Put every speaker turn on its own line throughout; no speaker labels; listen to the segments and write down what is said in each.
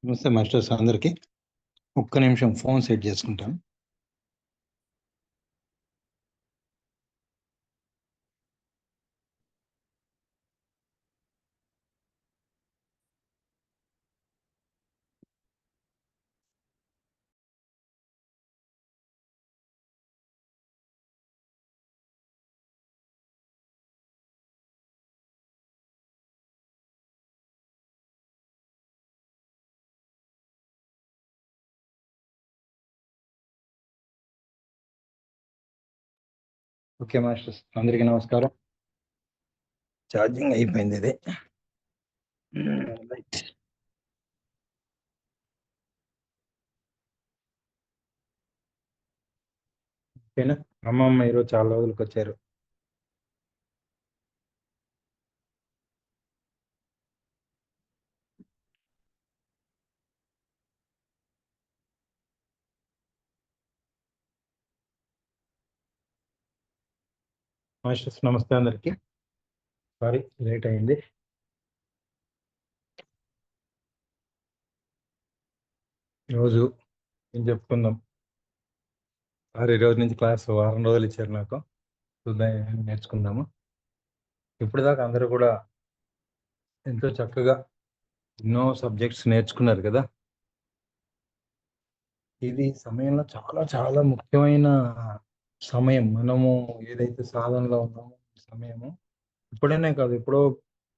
నమస్తే మాస్టర్స్ అందరికి. ఒక్క నిమిషం ఫోన్ సెట్ చేసుకుంటాను. ఓకే మాస్టర్స్ అందరికి నమస్కారం. ఛార్జింగ్ అయిపోయింది ఇది. రైట్. ఓకేనా? అమ్మమ్మ ఈరోజు చాలా రోజులకు వచ్చారు. మాస్టర్స్ నమస్తే అందరికి. సారీ లేట్ అయింది. ఈరోజు ఏం చెప్పుకుందాం సార్? ఈరోజు నుంచి క్లాస్ వారం రోజులు ఇచ్చారు నాకు. చూద్దాం ఏం నేర్చుకుందాము. ఇప్పుడు దాకా అందరూ కూడా ఎంతో చక్కగా ఎన్నో సబ్జెక్ట్స్ నేర్చుకున్నారు కదా. ఇది సమయంలో చాలా చాలా ముఖ్యమైన సమయం. మనము ఏదైతే సాధనలో ఉన్నామో ఈ సమయము ఇప్పుడనే కాదు, ఎప్పుడో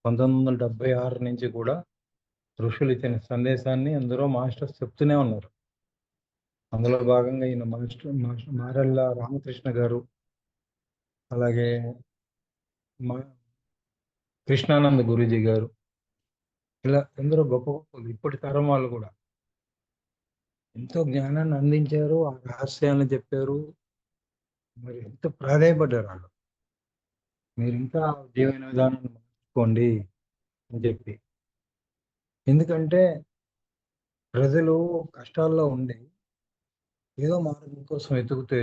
1976 నుంచి కూడా ఋషులు ఇచ్చిన సందేశాన్ని అందరూ మాస్టర్స్ చెప్తూనే ఉన్నారు. అందులో భాగంగా ఈయన మాస్టర్ మారెళ్ళ రామకృష్ణ గారు, అలాగే మా కృష్ణానంద గురూజీ గారు, ఇలా ఎందరో గొప్ప గొప్ప ఇప్పటి తరం వాళ్ళు కూడా ఎంతో జ్ఞానాన్ని అందించారు, ఆ రహస్యాన్ని చెప్పారు. మరి ఎంతో ప్రాధాయపడ్డారు వాళ్ళు. మీరు ఇంకా జీవన విధానాన్ని మార్చుకోండి అని చెప్పి. ఎందుకంటే ప్రజలు కష్టాల్లో ఉండి ఏదో మార్గం కోసం ఎతుకుతూ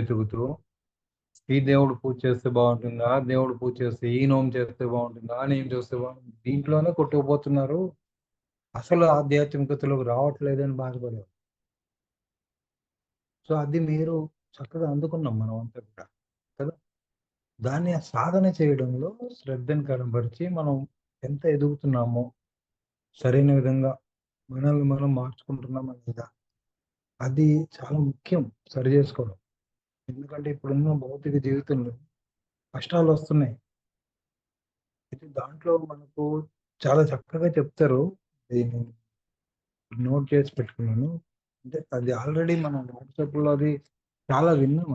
ఈ దేవుడు పూజ చేస్తే బాగుంటుందా, ఆ దేవుడు పూజ చేస్తే ఈ నోము చేస్తే బాగుంటుందా, ఆ నేమ్ చేస్తే బాగుంటుంది, దీంట్లోనే కొట్టుకుపోతున్నారు. అసలు ఆధ్యాత్మికతలోకి రావట్లేదని బాధపడేవారు. సో అది మీరు చక్కగా అందుకున్నాం మనం అంతా కూడా కదా. దాన్ని సాధన చేయడంలో శ్రద్ధను కనబరిచి మనం ఎంత ఎదుగుతున్నామో, సరైన విధంగా మనల్ని మనం మార్చుకుంటున్నామా లేదా, అది చాలా ముఖ్యం సరి చేసుకోవడం. ఎందుకంటే ఇప్పుడున్న భౌతిక జీవితంలో కష్టాలు వస్తున్నాయి. అయితే దాంట్లో మనకు చాలా చక్కగా చెప్తారు. దీన్ని నోట్ చేసి పెట్టుకున్నాను. అంటే అది ఆల్రెడీ మనం వాట్సాప్లో అది చాలా విన్నాం.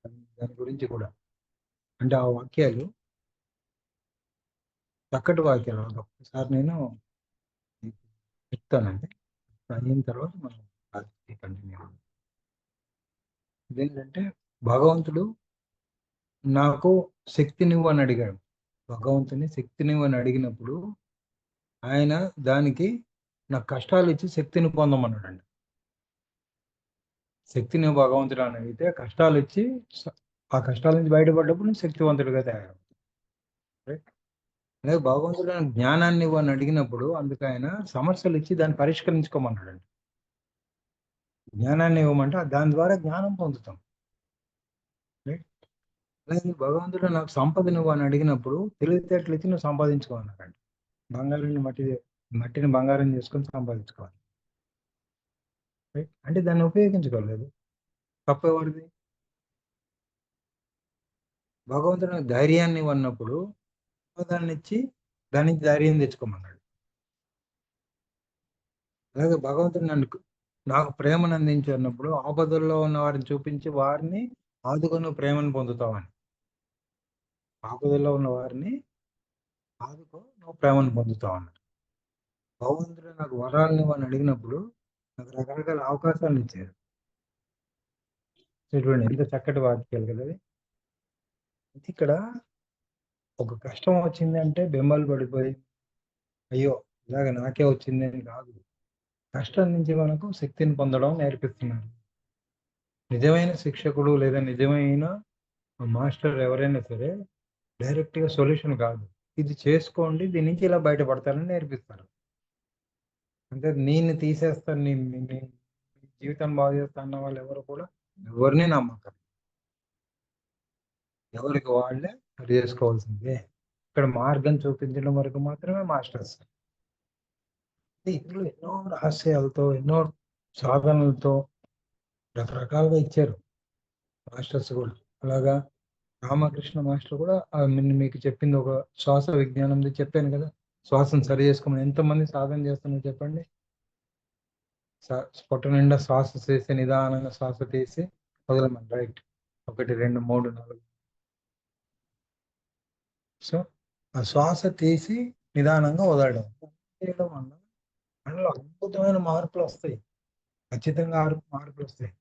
అది దాని గురించి కూడా అంటే ఆ వాక్యాలు చక్కటి వాక్యాలు. అది ఒక్కసారి నేను మీకు చెప్తానండి. అయిన తర్వాత మనం కంటిన్యూ. ఇదేంటంటే భగవంతుడు నాకు శక్తినివ్వు అని అడిగాడు. భగవంతుని శక్తినివ్వు అని అడిగినప్పుడు ఆయన దానికి నాకు కష్టాలు ఇచ్చి శక్తిని పొందమన్నాడండి. శక్తిని భగవంతుడు అని అడిగితే కష్టాలు ఇచ్చి ఆ కష్టాల నుంచి బయటపడ్డప్పుడు నేను శక్తివంతుడిగా తయారు. అలాగే భగవంతుడు జ్ఞానాన్ని ఇవ్వని అడిగినప్పుడు అందుకు ఆయన సమస్యలు ఇచ్చి దాన్ని పరిష్కరించుకోమన్నాడండి. జ్ఞానాన్ని ఇవ్వమంటే దాని ద్వారా జ్ఞానం పొందుతాం. అలాగే భగవంతుడు నాకు సంపదను ఇవ్వు అని అడిగినప్పుడు తెలివితేటలు ఇచ్చి నువ్వు సంపాదించుకోమన్నాడండి. మట్టిని బంగారం చేసుకొని సంపాదించుకోవాలి. అంటే దాన్ని ఉపయోగించుకోలేదు. తప్పు ఎవరిది? భగవంతుడు ధైర్యాన్ని ఇవ్వన్నప్పుడు దాన్ని ఇచ్చి దాని నుంచి ధైర్యం తెచ్చుకోమన్నాడు. అలాగే భగవంతుడు నాకు ప్రేమను అందించి అన్నప్పుడు ఆపదల్లో ఉన్న వారిని చూపించి వారిని ఆదుకొని ప్రేమను పొందుతావని. ఆపదల్లో ఉన్న వారిని ఆదుకో, నువ్వు ప్రేమను పొందుతావు అన్నాడు. భగవంతుడు నాకు వరాలను అని అడిగినప్పుడు నాకు రకరకాల అవకాశాలు ఇచ్చారు. చూడండి ఎంత చక్కటి వాక్యాలు కదా. ఇక్కడ ఒక కష్టం వచ్చింది అంటే బెంబలు పడిపోయి అయ్యో ఇలాగ నాకే వచ్చింది అని కాదు. కష్టం నుంచి మనకు శక్తిని పొందడం నేర్పిస్తున్నారు. నిజమైన శిక్షకుడు లేదా నిజమైన మాస్టర్ ఎవరైనా సరే డైరెక్ట్గా సొల్యూషన్ కాదు, ఇది చేసుకోండి దీని నుంచి ఇలా బయటపడతారని నేర్పిస్తారు. అంటే నేను తీసేస్తాను, నీ జీవితం బాగు చేస్తా అన్న వాళ్ళు ఎవరు కూడా ఎవరిని నమ్మకం. ఎవరికి వాళ్ళే సరి చేసుకోవాల్సిందే. ఇక్కడ మార్గం చూపించడం వరకు మాత్రమే మాస్టర్స్. ఇందులో ఎన్నో రహస్యాలతో, ఎన్నో సాధనలతో రకరకాలుగా ఇచ్చారు మాస్టర్స్ కూడా. అలాగా రామకృష్ణ మాస్టర్ కూడా మీకు చెప్పింది ఒక శ్వాస విజ్ఞానం చెప్పాను కదా. శ్వాసను సరి చేసుకోమని ఎంతమంది సాధన చేస్తున్నారు చెప్పండి. పొట్ట నిండా శ్వాస చేసి నిదానంగా శ్వాస తీసి వదలమని. రైట్. 1 2 3 4. సో ఆ శ్వాస తీసి నిదానంగా వదలడం చేయడం వల్ల మనలో అద్భుతమైన మార్పులు వస్తాయి. ఖచ్చితంగా మార్పులు వస్తాయి.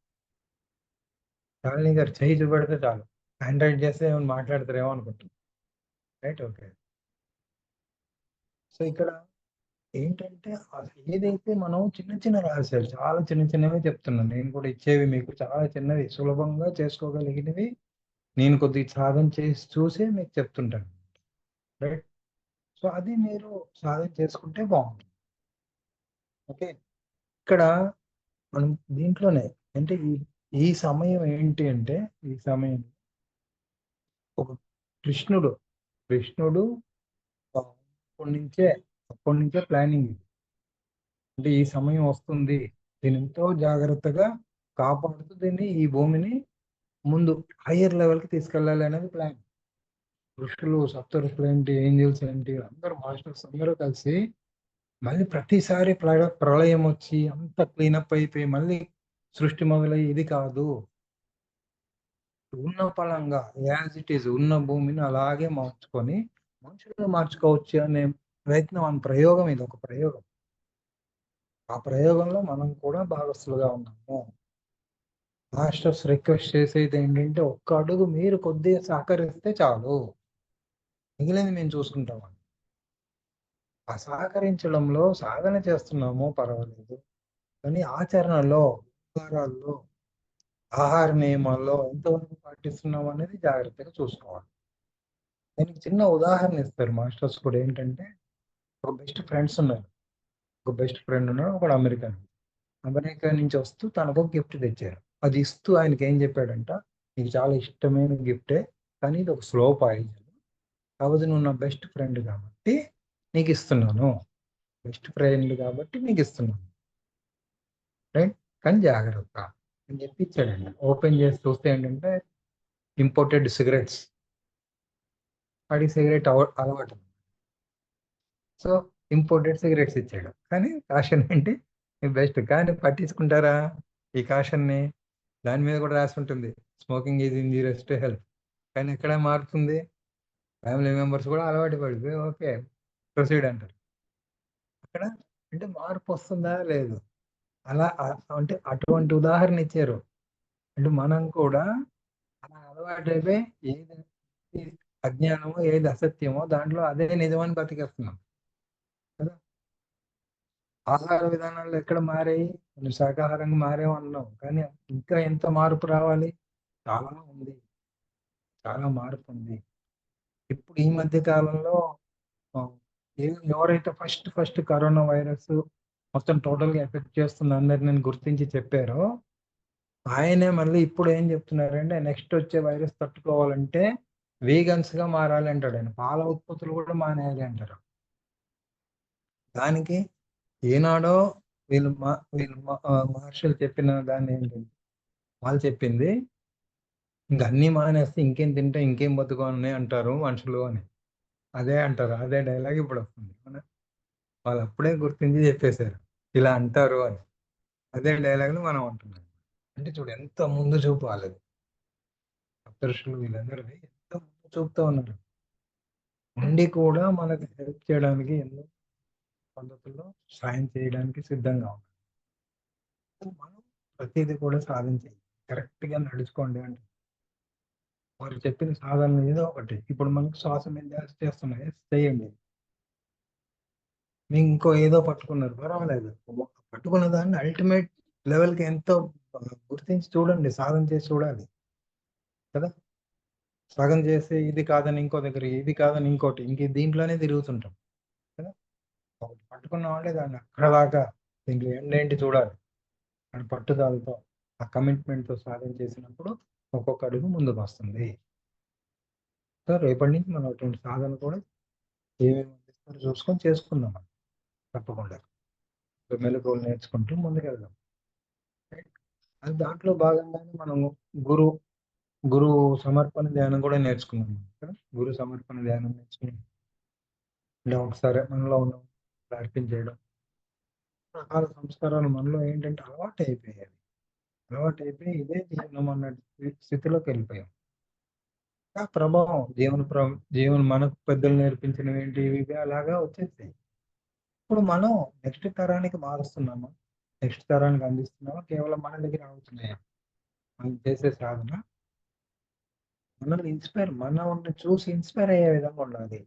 శాలిని గారు చేయి చూపెడితే చాలు, ఆండ్రాయిడ్ చేస్తే ఏమైనా మాట్లాడతారేమో అనుకుంటున్నాను. రైట్. ఓకే. సో ఇక్కడ ఏంటంటే ఏదైతే మనం చిన్న చిన్న రహస్యాలు, చాలా చిన్న చిన్నవే చెప్తున్నాను. నేను కూడా ఇచ్చేవి మీకు చాలా చిన్నవి, సులభంగా చేసుకోగలిగినవి. నేను కొద్దిగా సాధన చేసి చూసే మీకు చెప్తుంటాను. రైట్. సో అది మీరు సాధన చేసుకుంటే బాగుంటుంది. ఓకే. ఇక్కడ మనం దీంట్లోనే అంటే ఈ ఈ సమయం ఏంటి అంటే, ఈ సమయం ఒక కృష్ణుడు కృష్ణుడు అప్పటి నుంచే అప్పటి నుంచే ప్లానింగ్. అంటే ఈ సమయం వస్తుంది, దీన్ని ఎంతో జాగ్రత్తగా కాపాడుతూ దీన్ని, ఈ భూమిని ముందు హయ్యర్ లెవెల్ కి తీసుకెళ్ళాలి అనేది ప్లాన్. ఋషులు, సప్త ఋషులు ఏంటి, ఏంజల్స్ ఏంటి, అందరూ మాస్టర్స్ అందరూ కలిసి మళ్ళీ ప్రతిసారి ప్రళయం వచ్చి అంత క్లీనప్ అయిపోయి మళ్ళీ సృష్టి మొదలై ఇది కాదు. ఉన్న పలంగా యాజ్ ఇట్ ఈస్ ఉన్న భూమిని అలాగే మార్చుకొని మనుషులుగా మార్చుకోవచ్చు అనే ప్రయత్నం, అనే ప్రయోగం, ఇది ఒక ప్రయోగం. ఆ ప్రయోగంలో మనం కూడా భాగస్థులుగా ఉన్నాము. మాస్టర్స్ రిక్వెస్ట్ చేసేది ఏంటంటే, ఒక్క అడుగు మీరు కొద్దిగా సహకరిస్తే చాలు, మిగిలింది మేము చూసుకుంటాం. ఆ సహకరించడంలో సాధన చేస్తున్నాము పర్వాలేదు, కానీ ఆచరణలో, వ్యవహారాల్లో, ఆహార నియమాల్లో ఎంతవరకు పాటిస్తున్నాం అనేది జాగ్రత్తగా చూసుకోవాలి. దీనికి చిన్న ఉదాహరణ ఇస్తారు మాస్టర్స్ కూడా. ఏంటంటే, ఒక బెస్ట్ ఫ్రెండ్స్ ఉన్నారు. ఒక బెస్ట్ ఫ్రెండ్ ఉన్నాడు, ఒకడు అమెరికన్. అమెరికా నుంచి వస్తూ తనకు ఒక గిఫ్ట్ తెచ్చారు. అది ఇస్తూ ఆయనకి ఏం చెప్పాడంట, నీకు చాలా ఇష్టమైన గిఫ్టే, కానీ ఇది ఒక స్లో పాయిజన్. కాకపోతే నువ్వు నా బెస్ట్ ఫ్రెండ్ కాబట్టి నీకు ఇస్తున్నాను. బెస్ట్ ఫ్రెండ్ కాబట్టి నీకు ఇస్తున్నాను. రైట్. కానీ జాగ్రత్త అని చెప్పి ఇచ్చాడండి. ఓపెన్ చేసి చూస్తే ఏంటంటే ఇంపోర్టెడ్ సిగరెట్స్. వాడికి సిగరెట్ అలవాటు. సో ఇంపోర్టెడ్ సిగరెట్స్ ఇచ్చాడు. కానీ కాషన్ ఏంటి, బెస్ట్. కానీ పట్టించుకుంటారా ఈ కాషన్ని? దాని మీద కూడా రాసి ఉంటుంది, smoking is injurious to health. కానీ ఎక్కడ మారుతుంది? ఫ్యామిలీ మెంబర్స్ కూడా అలవాటు పడిపోయి ఓకే ప్రొసీడ్ అంటారు. అక్కడ అంటే మార్పు వస్తుందా లేదు? అలా అంటే అటువంటి ఉదాహరణ ఇచ్చారు. అంటే మనం కూడా అలా అలవాటైపోయి ఏది అజ్ఞానమో, ఏది అసత్యమో దాంట్లో అదే నిజమని బతికేస్తున్నాం కదా. ఆహార విధానాలు ఎక్కడ మారాయి? మనం శాకాహారంగా మారేమన్నాం, కానీ ఇంకా ఎంత మార్పు రావాలి? చాలా ఉంది, చాలా మార్పు ఉంది. ఇప్పుడు ఈ మధ్య కాలంలో ఆ, ఎవరైతే ఫస్ట్ ఫస్ట్ కరోనా వైరస్ మొత్తం టోటల్ గా ఎఫెక్ట్ చేస్తుంది అందరిని గుర్తించి చెప్పారో, ఆయనే మళ్ళీ ఇప్పుడు ఏం చెప్తున్నారంటే, నెక్స్ట్ వచ్చే వైరస్ తట్టుకోవాలంటే వీగన్స్ గా మారాలి అంటాడు ఆయన. పాల ఉత్పత్తులు కూడా మానేయాలి అంటారు. దానికి ఏనాడో మహర్షులు చెప్పిన దాన్ని ఏంటంటే, వాళ్ళు చెప్పింది ఇంక అన్ని మానేస్తే ఇంకేం తింటే ఇంకేం బతుకోని అంటారు మనుషులు అని. అదే అంటారు, అదే డైలాగ్ ఇప్పుడు వస్తుంది. వాళ్ళు అప్పుడే గుర్తించి చెప్పేశారు ఇలా అంటారు అని. అదే డైలాగ్ మనం అంటున్నాం. అంటే చూడు ఎంత ముందు చూపు వాళ్ళది. సప్తఋషులు వీళ్ళందరూ ఎంత ముందు చూపుతూ ఉన్నారు. ఉండి కూడా మనకు హెల్ప్ చేయడానికి ఎన్నో పద్ధతుల్లో సాయం చేయడానికి సిద్ధంగా ఉన్నారు. మనం ప్రతిదీ కూడా సాధించాలి. కరెక్ట్ గా నడుచుకోండి అంటే వాళ్ళు చెప్పిన సాధన ఏదో ఒకటి. ఇప్పుడు మనకు శ్వాస మీద చేస్తున్నాయి, చేయండి. మీకు ఇంకో ఏదో పట్టుకున్నారు, పర్వాలేదు. పట్టుకున్న దాన్ని అల్టిమేట్ లెవెల్ కి ఎంతో గుర్తించి చూడండి, సాధన చేసి చూడాలి కదా. సగం చేసి ఇది కాదని ఇంకో దగ్గర, ఇది కాదని ఇంకోటి, ఇంక దీంట్లోనే తిరుగుతుంటాం కదా. ఒకటి పట్టుకున్న వాళ్ళే దాన్ని అక్కడ దాకా దీంట్లో ఎండ్ ఏంటి చూడాలి అని పట్టుదలతో, ఆ కమిట్మెంట్తో సాధన చేసినప్పుడు ఒక్కొక్క అడుగు ముందుకు వస్తుంది. సో రేపటి నుంచి మనం అటువంటి సాధన కూడా ఏమేమి అందిస్తారో చూసుకొని చేసుకుందాం మనం తప్పకుండా. మెలకువలు నేర్చుకుంటూ ముందుకెళ్దాం. అది దాంట్లో భాగంగానే మనం గురు గురు సమర్పణ ధ్యానం కూడా నేర్చుకున్నాం కదా. గురు సమర్పణ ధ్యానం నేర్చుకున్నాం. ఇలా ఒకసారి మనలో ఉన్న అర్పించేయడం, రకాల సంస్కారాలు మనలో ఏంటంటే అలవాటు అయిపోయాయి. అలవాటు అయిపోయి ఇదే జీవనం అన్న స్థితిలోకి వెళ్ళిపోయాం. ఆ ప్రభావం జీవనం మనకు పెద్దలు నేర్పించినవి ఏంటి, ఇవి అలాగా వచ్చేసాయి. ఇప్పుడు మనం నెక్స్ట్ తరానికి మారుస్తున్నామా, నెక్స్ట్ తరానికి అందిస్తున్నామా, కేవలం మన దగ్గర అవుతున్నాయా మనం చేసే సాధన? మనల్ని మనల్ని చూసి ఇన్స్పైర్ అయ్యే విధంగా ఉండాలి.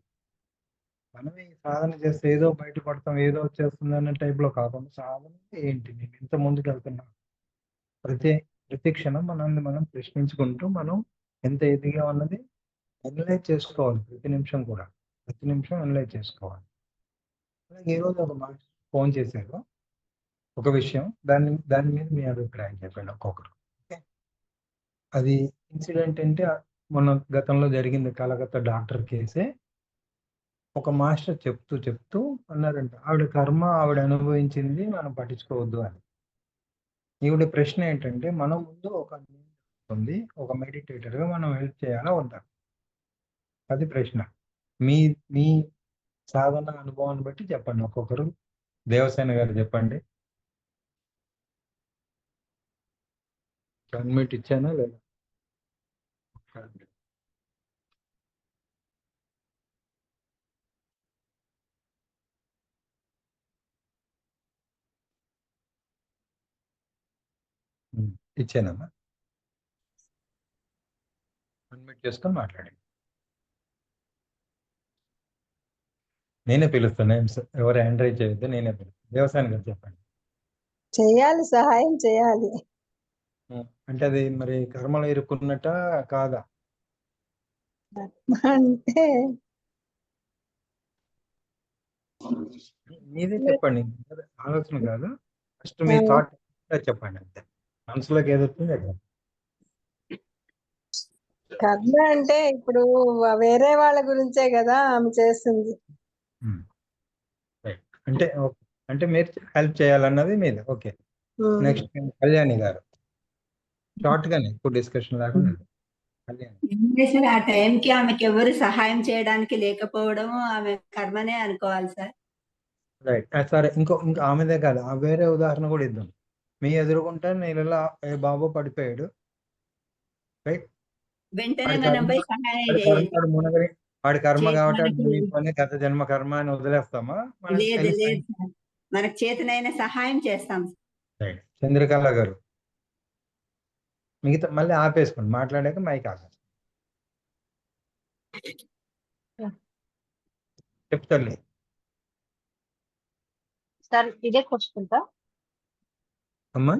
మనమే ఈ సాధన చేస్తే ఏదో బయటపడతాం, ఏదో వచ్చేస్తుంది అన్న టైప్లో కాకుండా, సాధన ఏంటి, నేను ఎంత ముందుకు వెళ్తున్నా, ప్రతి ప్రతి క్షణం మనల్ని మనం ప్రశ్నించుకుంటూ మనం ఎంత ఎదిగా ఉన్నది అనలైజ్ చేసుకోవాలి. ప్రతి నిమిషం కూడా, ప్రతి నిమిషం అనలైజ్ చేసుకోవాలి. అలాగే ఈరోజు ఒక మాట ఫోన్ చేశారు, ఒక విషయం, దాని దాని మీద మీ అభిప్రాయం చెప్పండి ఒక్కొక్కరు. అది ఇన్సిడెంట్ అంటే మొన్న గతంలో జరిగింది కలకత్తా డాక్టర్ కేసే. ఒక మాస్టర్ చెప్తూ అన్నారంట, ఆవిడ కర్మ ఆవిడ అనుభవించింది, మనం పట్టించుకోవద్దు అని. ఈవిడ ప్రశ్న ఏంటంటే, మనం ముందు ఒక మెడిటేటర్ గా మనం హెల్ప్ చేయాలా వద్దా, అది ప్రశ్న. మీ మీ సాధన అనుభవాన్ని బట్టి చెప్పండి ఒక్కొక్కరు. దేవసేన గారు చెప్పండి. అడ్మిట్ ఇచ్చానా లేదా? ఇచ్చానమ్మా, అడ్మిట్ చేసుకొని మాట్లాడండి. నేనే పిలుస్తాను, ఎవరు ఎంకరేజ్ చేయొద్దు, నేనే పిలుస్తాను. దేవసేన గారు చెప్పండి.
చేయాలి, సహాయం చేయాలి.
అంటే అది మరి కర్మలో ఇరుక్కున్నట్ట కాదా?
అంటే
మీదే చెప్పండి, ఆలోచన కాదు, ఫస్ట్ మీ థాట్ చెప్పండి అంతే. మనసులోకి ఏదొచ్చింది అది.
కర్మ అంటే ఇప్పుడు వేరే వాళ్ళ గురించే కదా ఆమె చేస్తుంది.
అంటే అంటే మీరు హెల్ప్ చేయాలన్నది మీద. ఓకే, నెక్స్ట్ కళ్యాణి గారు, షార్ట్ గానే, ఎక్కువ డిస్కషన్ లేకుండా.
సార్ ఆ టైంకి ఆమెకి ఎవరు సహాయం చేయడానికి లేకపోవడం ఆమె కర్మనే అనుకోవాలి సార్.
రైట్, సరే. ఇంకో ఆమెదే కాదు, ఆ వేరే ఉదాహరణ కూడా ఇద్దాం. మీ ఎదురుకుంటే నీళ్ళలో ఏ బాబు పడిపోయాడు, రైట్?
వెంటనే మనం పోయి సహాయం చేయాలి.
వాడి కర్మ కాబట్టి గత జన్మ కర్మ అని వదిలేస్తామా?
లేదు లేదు సార్, మనకు చేతనైన సహాయం చేస్తాం.
చంద్రకళ గారు, మిగతా మళ్ళీ ఆపేసుకోండి, మాట్లాడాక మైక్ ఆపేసుకోండి. చెప్తాను
సార్, ఇదే క్వశ్చన్
అమ్మా.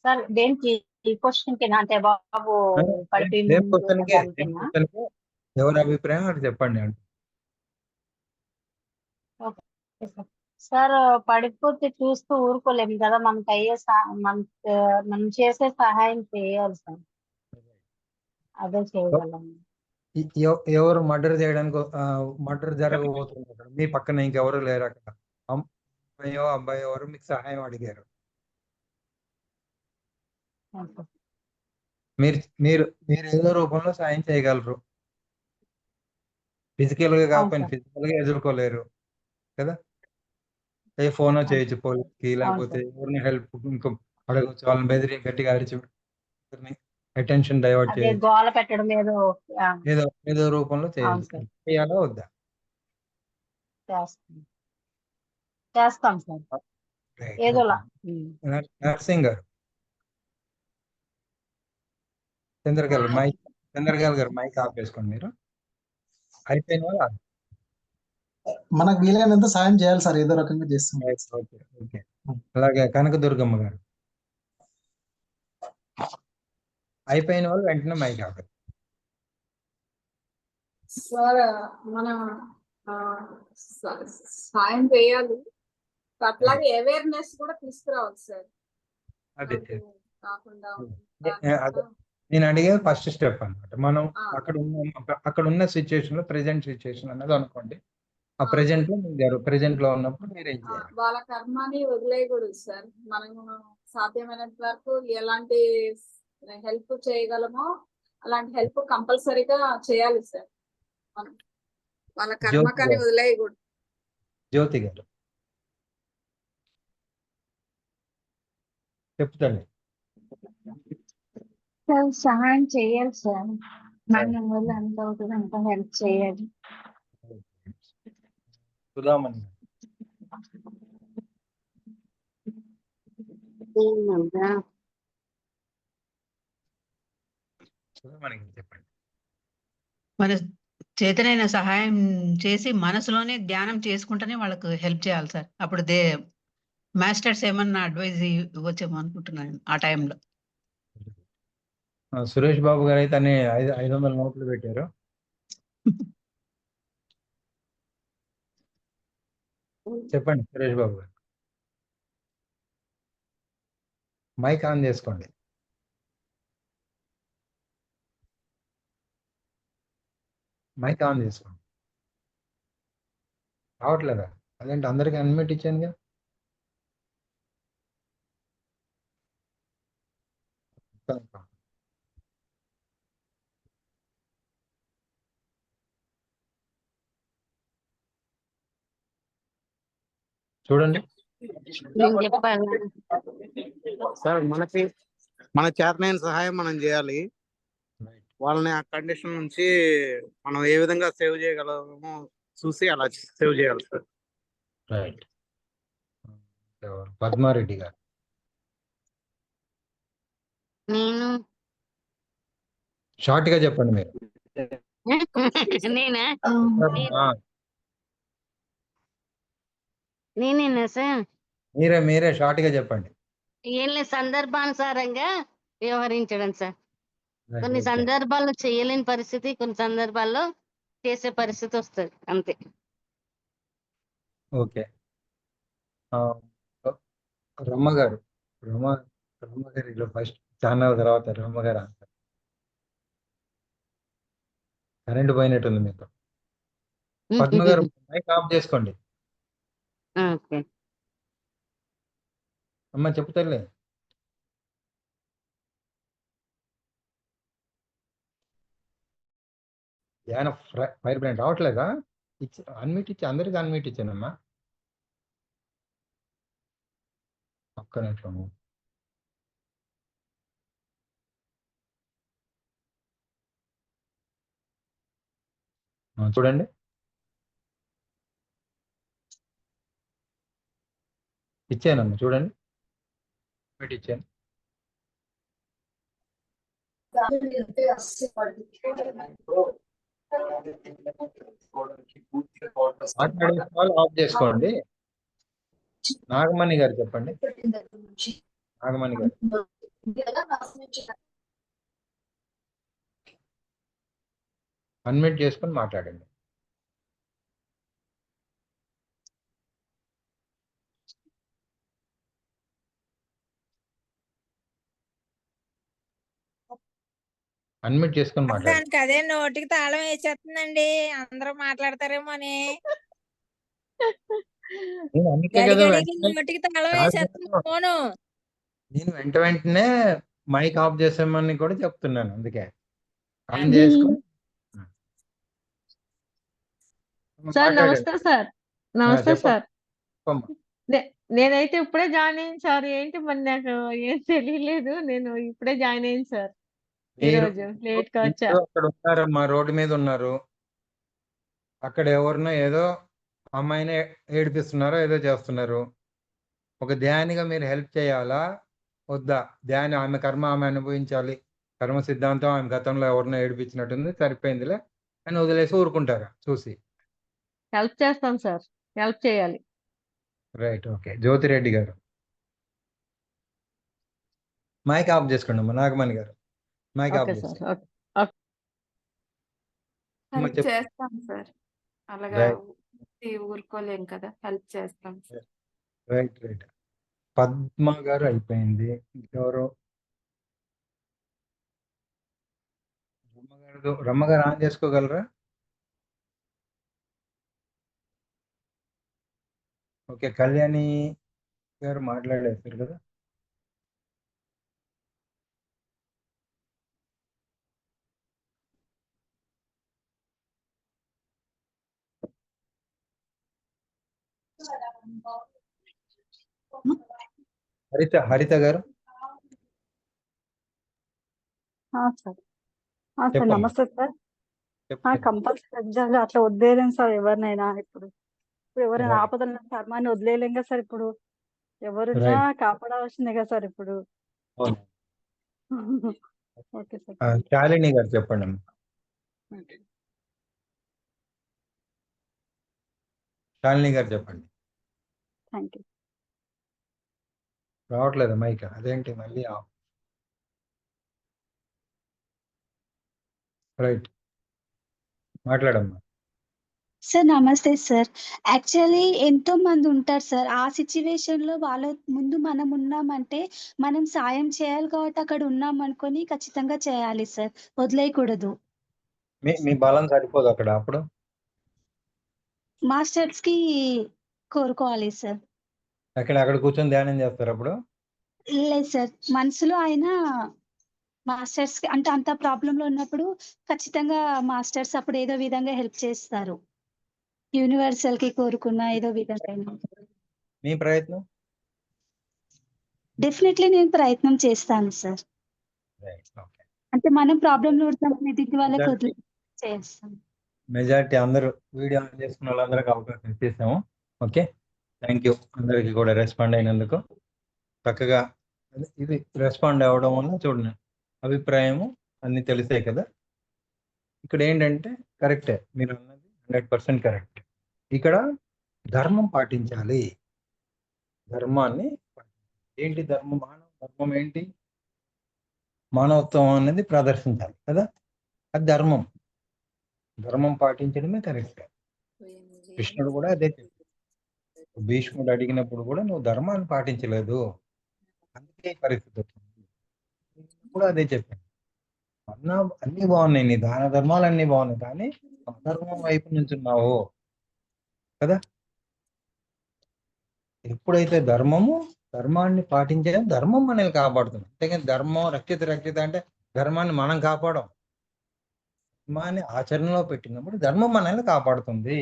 సార్ దేనికి, ఈ క్వశ్చన్ కి అంటే బాబు
ఎవరి అభిప్రాయం అది చెప్పండి అంటే.
సార్ పడిపోతే చూస్తూ ఊరుకోలేము కదా, మనకి అయ్యే మనం చేసే సహాయం చేయాలి సార్, అదే చేయగలం.
ఎవరు మర్డర్ చేయడానికి, మర్డర్ జరగబోతున్నారు, మీ పక్కన ఇంకెవరు లేరు అక్కడ, అబ్బాయి ఎవరు మీకు సహాయం అడిగారు, మీరు మీరు మీరు ఏదో రూపంలో సాయం చేయగలరు. ఫిజికల్ గా కాకపోయినా ఫిజికల్ గా ఎదుర్కోలేరు కదా. ఏ ఫోన్ చేయొచ్చు పోలీస్కి, లేకపోతే ఎవరిని హెల్ప్ ఇంకో అడగచ్చు, వాళ్ళని బెదిరి గట్టిగా అరిచి అటెన్షన్ డైవర్ట్ చేయొచ్చు,
గోల పెట్టడం
ఏదో రూపంలో చేయొచ్చు. చేయాలా వద్దా?
చేస్తాం సార్, ఏదోలా.
నర్సింగ్ గారు, చంద్రకళ గారు మైక్ ఆపేసుకోండి మీరు. అయిపోయిన వాళ్ళు
మనకు వీలైనంత సాయం చేయాలి సార్, ఏదో రకంగా చేస్తాం.
ఓకే, అలాగే కనకదుర్గమ్మ గారు, అయిపోయిన వాళ్ళు వెంటనే మైక్ ఆపేస్తారు.
సార్, మన ఆ, సాయం చేయాలి, అట్లాగే అవేర్నెస్ కూడా తీసుకురావాలి సార్.
అదే
నాకు కాకుండా
అదే నేను అడిగేది ఫస్ట్ స్టెప్ అన్నమాట. మనం
ఆ.
అక్కడ ఉన్న సిచ్యుయేషన్ లో ప్రెసెంట్ సిచ్యుయేషన్ అన్నది అనుకోండి. ఆ ప్రెసెంట్ లో మీరు ప్రెసెంట్ లో ఉన్నప్పుడు మీరు ఏం చేయాలి?
వాళ్ళ కర్మని వదిలేయకూడదు సార్. మనం సాధ్యమైనంత వరకు ఎలాంటి హెల్ప్ చేయగలమో అలాంటి హెల్ప్ కంపల్సరీగా చేయాలి సార్. మనం వాళ్ళ కర్మకని
గారు.
వదిలేయకూడదు.
జ్యోతి గారు చెప్తాండి.
సార్ సహాయం చేయాలి సార్. మన వల్ల ఎంత అవుతుంది అంత హెల్ప్ చేయాలి.
సుధామణి సుధామణి గారు చెప్పండి.
మన చేతనైన సహాయం చేసి మనసులోనే ధ్యానం చేసుకుంటూనే వాళ్ళకు హెల్ప్ చేయాలి సార్. అప్పుడు మాస్టర్స్ ఏమన్నా అడ్వైజ్ ఇవ్వచ్చేమో అనుకుంటున్నాను ఆ టైంలో.
సురేష్ బాబు గారు అయితే అన్ని 500 నోట్లు పెట్టారు. చెప్పండి సురేష్ బాబు గారు. మైక్ ఆన్ చేసుకోండి. మైక్ ఆన్ చేసుకోండి. రావట్లేదా? అదేంటి అందరికి అన్మ్యూట్ ఇచ్చానుగా. చూడండి.
నేను చెప్పాలా?
సార్ మన చేతనైన సహాయం మనం చేయాలి. వాళ్ళని ఆ కండిషన్ నుంచి మనం ఏ విధంగా సేవ్ చేయగలమో చూసి అలా సేవ్ చేయాలి సార్.
రైట్. పద్మారెడ్డి గారు.
నేను
షార్ట్ గా చెప్పండి మీరు.
నేనా
ఆ,
నేనేనా సార్?
మీరే షార్ట్ గా చెప్పండి.
ఏం లేదు, సందర్భానుసారంగా వ్యవహరించడం సార్.
Right,
కొన్ని
okay.
సందర్భాల్లో చేయలేని పరిస్థితి, కొన్ని సందర్భాల్లో చేసే పరిస్థితి వస్తుంది అంతే.
ఓకే. రమ్మ గారు ఇలా ఫస్ట్ ఛానల్ తర్వాత రమ్మ గారు అంటారు. కరెంట్ పోయినట్టుంది మీకు. పద్మ గారు మైక్ ఆఫ్ చేసుకోండి.
ఓకే.
అమ్మ చెప్తారులే. ధ్యాన ఫైర్ బ్రాండ్ రావట్లేదా? అన్మిట్ ఇచ్చి అందరికి అన్మిట్ ఇచ్చానమ్మా. ఒక్క నిమిషం. చూడండి. ఇచ్చానమ్మా చూడండి. అన్మిట్ ఇచ్చాను. మాట్లాడే కాల్ ఆఫ్ చేసుకోండి. నాగమణి గారు చెప్పండి. నాగమణి గారు. అన్మ్యూట్ చేసుకొని మాట్లాడండి. అన్మ్యూట్ చేసుకొని మాట్లాడండి.
దానికి అదే నోటికి తాళం వేసేస్తుందండి, అందరూ మాట్లాడతారేమో అని.
నేను అందుకే కదా
నోటికి తాళం వేసేస్తుంది ఫోను.
నేను వెంటనే మైక్ ఆఫ్ చేసామని కూడా చెప్తున్నాను. అందుకే ఆన్ చేసుకొని
సార్ నమస్తే సార్. నమస్తే సార్.
చెప్పమ్మా.
నేనైతే ఇప్పుడే జాయిన్ అయ్యాను సార్. ఏంటి మరి నాకు ఏం తెలియలేదు. నేను ఇప్పుడే జాయిన్ అయ్యాను సార్. ఈరోజు లేట్ గా వచ్చా.
అక్కడ ఉన్నారమ్మా, రోడ్డు మీద ఉన్నారు. అక్కడ ఎవరినో ఏదో అమ్మాయిని ఏడిపిస్తున్నారో ఏదో చేస్తున్నారు. ఒక ధ్యానిగా మీరు హెల్ప్ చేయాలా వద్దా? ధ్యాని ఆమె కర్మ ఆమె అనుభవించాలి. కర్మ సిద్ధాంతం ఆమె గతంలో ఎవరినో ఏడిపించినట్టుంది, సరిపోయిందిలే అని వదిలేసి ఊరుకుంటారా చూసి?
హెల్ప్ చేస్తాను సార్. హెల్ప్ చేయాలి.
Right, okay. జ్యోతిరెడ్డి గారు మైక్ ఆఫ్ చేసుకోండి అమ్మా. నాగమణి గారు మైక్ ఆఫ్
ఓకే సార్.
చేసుకోండి.
ఓకే.
చేస్తాం సార్.
అలాగా
రైట్
ఊరుకోలేం కదా, హెల్ప్ చేస్తాం.
Right right. పద్మ గారు అయిపోయింది. ఇంకెవరు? రమ్మగారు ఆన్ చేసుకోగలరా? ఓకే, కళ్యాణి గారు మాట్లాడేస్తారు కదా. హరిత గారు
సార్ సార్
చెప్పండి.
నమస్తే సార్.
చెప్పండి.
కంపల్సరీ అట్లా వదిలేయలేం సార్ ఎవరినైనా. ఇప్పుడు ఎవరైనా
Right.
ఆపదలు కర్మాన్ని వదిలేయలేం కదా సార్. ఇప్పుడు ఎవరున్నా
Right.
కాపాడవలసిందే కదా సార్ ఇప్పుడు.
అవును.
Okay sir.
శాలిని గారు చెప్పండి అమ్మా. శాలిని గారు చెప్పండి.
Thank you.
రావట్లేదు మైక్, అదేంటి మళ్ళీ రైట్, మాట్లాడమ్మా.
సార్ నమస్తే సార్. యాక్చువల్లీ ఎంతో మంది ఉంటారు సార్. ఆ సిచ్యువేషన్ లో వాళ్ళ ముందు మనం ఉన్నామంటే మనం సాయం చేయాలి కాబట్టి అక్కడ ఉన్నాం అనుకొని ఖచ్చితంగా చేయాలి సార్, వదిలేయకూడదు.
మీ బలం సరిపోదు అక్కడ, అప్పుడు
మాస్టర్స్ కి కోరుకోవాలి సార్.
అక్కడ కూర్చొని ధ్యానం చేస్తారు అప్పుడు.
లేదు సార్, మనసులో ఆయన మాస్టర్స్ కి అంటే అంత ప్రాబ్లం లో ఉన్నప్పుడు ఖచ్చితంగా మాస్టర్స్ అప్పుడు ఏదో విధంగా హెల్ప్ చేస్తారు. యూనివర్సల్ కి కోరుకున్న ఏదో విధంగా
మీ ప్రయత్నం
డెఫినెట్లీ నేను ప్రయత్నం చేస్తాను సార్.
Right, okay.
అంటే మనం ప్రాబ్లం ఎదుటి వాళ్ళకి వదిలి చేస్తాం.
మెజారిటీ అందరూ వీడియో ఆన్ చేసుకున్న వాళ్ళందరికీ అవకాశం ఇచ్చేసాము. ఓకే, థ్యాంక్ యూ అందరికీ కూడా రెస్పాండ్ అయినందుకు. చక్కగా ఇది రెస్పాండ్ అవ్వడం వల్ల చూడండి, అభిప్రాయము అన్ని తెలిసాయి కదా. ఇక్కడ ఏంటంటే కరెక్టే, మీరు అన్నది 100% కరెక్ట్. ఇక్కడ ధర్మం పాటించాలి. ధర్మాన్ని ఏంటి ధర్మం? ధర్మం ఏంటి? మానవత్వం అనేది ప్రదర్శించాలి కదా, అది ధర్మం. ధర్మం పాటించడమే కరెక్ట్. కృష్ణుడు కూడా అదే చెప్పాడు. భీష్ముడు అడిగినప్పుడు కూడా నువ్వు ధర్మాన్ని పాటించలేదు, అందుకే పరిస్థితి వచ్చింది కూడా అదే చెప్పాను. అన్ని బాగున్నాయి, నీ దాన ధర్మాలు అన్ని బాగున్నాయి, కానీ అధర్మం వైపు నుంచున్నావు కదా. ఎప్పుడైతే ధర్మాన్ని పాటించే ధర్మం మనల్ని కాపాడుతుంది. అంతేగాని ధర్మం రక్షిత అంటే ధర్మాన్ని మనం కాపాడం. ధర్మాన్ని ఆచరణలో పెట్టినప్పుడు ధర్మం మనల్ని కాపాడుతుంది.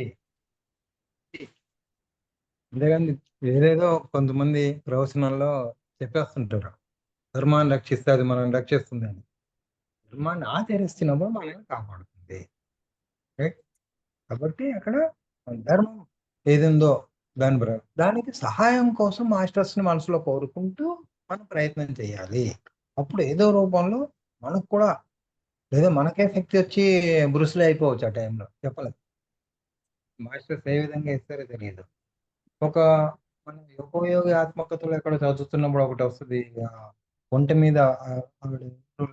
అంతేగాని ఏదేదో కొంతమంది ప్రవచనాల్లో చెప్పేస్తుంటారు, ధర్మాన్ని రక్షిస్తే అది మనల్ని రక్షిస్తుంది అని. ధర్మాన్ని ఆచరిస్తున్నప్పుడు మనల్ని కాపాడుతుంది. రైట్. కాబట్టి అక్కడ ధర్మం ఏదిందో దానికి సహాయం కోసం మాస్టర్స్ని మనసులో కోరుకుంటూ మనం ప్రయత్నం చేయాలి. అప్పుడు ఏదో రూపంలో మనకు కూడా, లేదా మనకే శక్తి వచ్చి బ్రూస్లీ అయిపోవచ్చు ఆ టైంలో, చెప్పలేదు. మాస్టర్స్ ఏ విధంగా ఇస్తారో తెలియదు. మన యోగయోగి ఆత్మకథలు ఎక్కడ చదువుతున్నప్పుడు ఒకటి వస్తుంది, ఒంటి మీద ఆవిడ